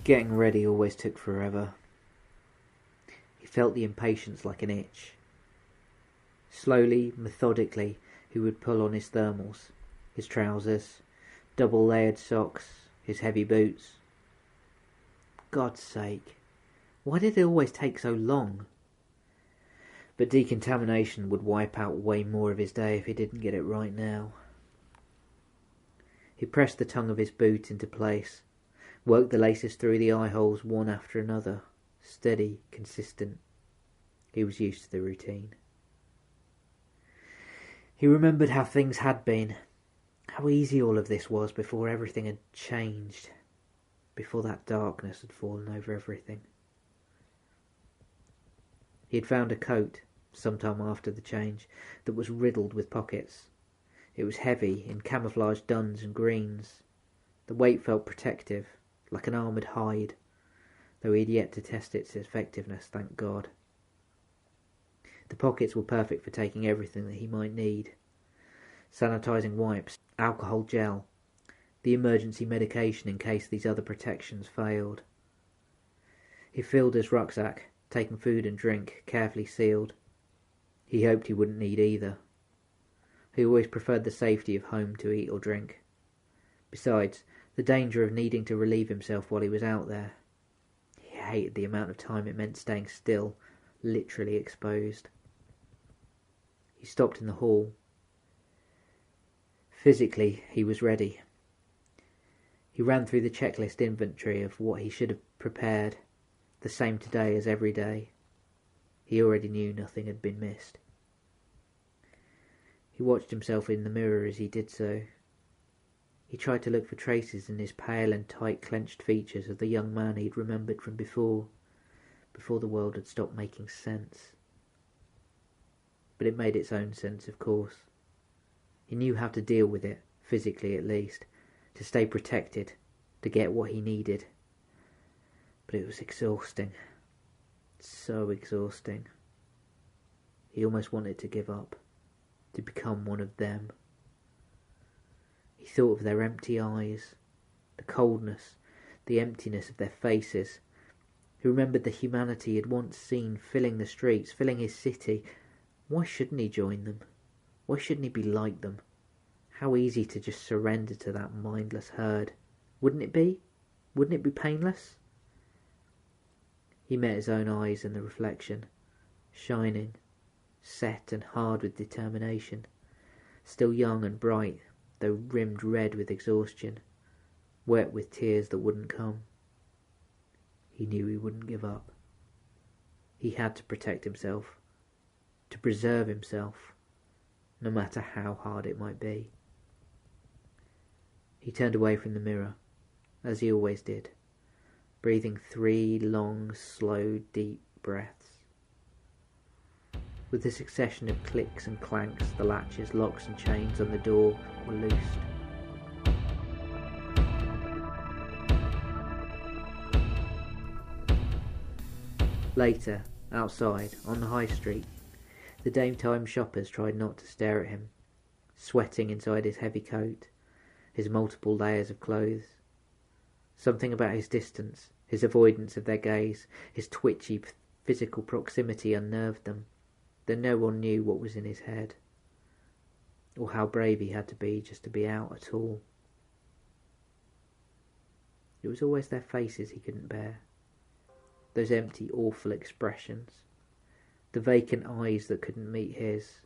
Getting ready always took forever. He felt the impatience like an itch. Slowly, methodically, he would pull on his thermals, his trousers, double-layered socks, his heavy boots. God's sake, why did it always take so long? But decontamination would wipe out way more of his day if he didn't get it right now. He pressed the tongue of his boot into place, worked the laces through the eye holes one after another, steady, consistent. He was used to the routine. He remembered how things had been, how easy all of this was before everything had changed, before that darkness had fallen over everything. He had found a coat, sometime after the change, that was riddled with pockets. It was heavy, in camouflaged duns and greens. The weight felt protective, like an armoured hide, though he had yet to test its effectiveness, thank God. The pockets were perfect for taking everything that he might need. Sanitising wipes, alcohol gel, the emergency medication in case these other protections failed. He filled his rucksack, taking food and drink, carefully sealed. He hoped he wouldn't need either. He always preferred the safety of home to eat or drink. Besides, the danger of needing to relieve himself while he was out there. He hated the amount of time it meant staying still, literally exposed. He stopped in the hall. Physically, he was ready. He ran through the checklist inventory of what he should have prepared, the same today as every day. He already knew nothing had been missed. He watched himself in the mirror as he did so. He tried to look for traces in his pale and tight clenched features of the young man he'd remembered from before the world had stopped making sense. But it made its own sense, of course. He knew how to deal with it, physically at least, to stay protected, to get what he needed. But it was exhausting. So exhausting. He almost wanted to give up, to become one of them. He thought of their empty eyes, the coldness, the emptiness of their faces. He remembered the humanity he had once seen filling the streets, filling his city. Why shouldn't he join them? Why shouldn't he be like them? How easy to just surrender to that mindless herd. Wouldn't it be? Wouldn't it be painless? He met his own eyes in the reflection, shining, set and hard with determination, still young and bright, though rimmed red with exhaustion, wet with tears that wouldn't come. He knew he wouldn't give up. He had to protect himself, to preserve himself, no matter how hard it might be. He turned away from the mirror, as he always did, breathing 3 long, slow, deep breaths. With a succession of clicks and clanks, the latches, locks and chains on the door were loosed. Later, outside, on the high street, the daytime shoppers tried not to stare at him, sweating inside his heavy coat, his multiple layers of clothes. Something about his distance, his avoidance of their gaze, his twitchy physical proximity unnerved them, though no one knew what was in his head, or how brave he had to be just to be out at all. It was always their faces he couldn't bear, those empty, awful expressions, the vacant eyes that couldn't meet his.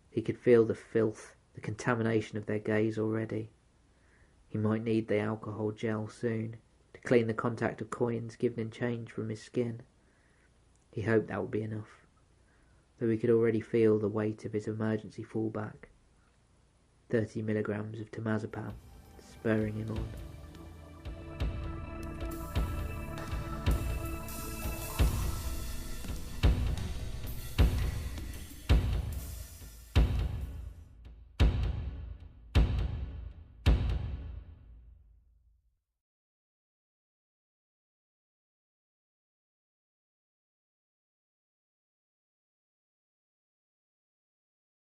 He could feel the filth, the contamination of their gaze already. He might need the alcohol gel soon, to clean the contact of coins given in change from his skin. He hoped that would be enough, though he could already feel the weight of his emergency fallback, 30 milligrams of temazepam, spurring him on.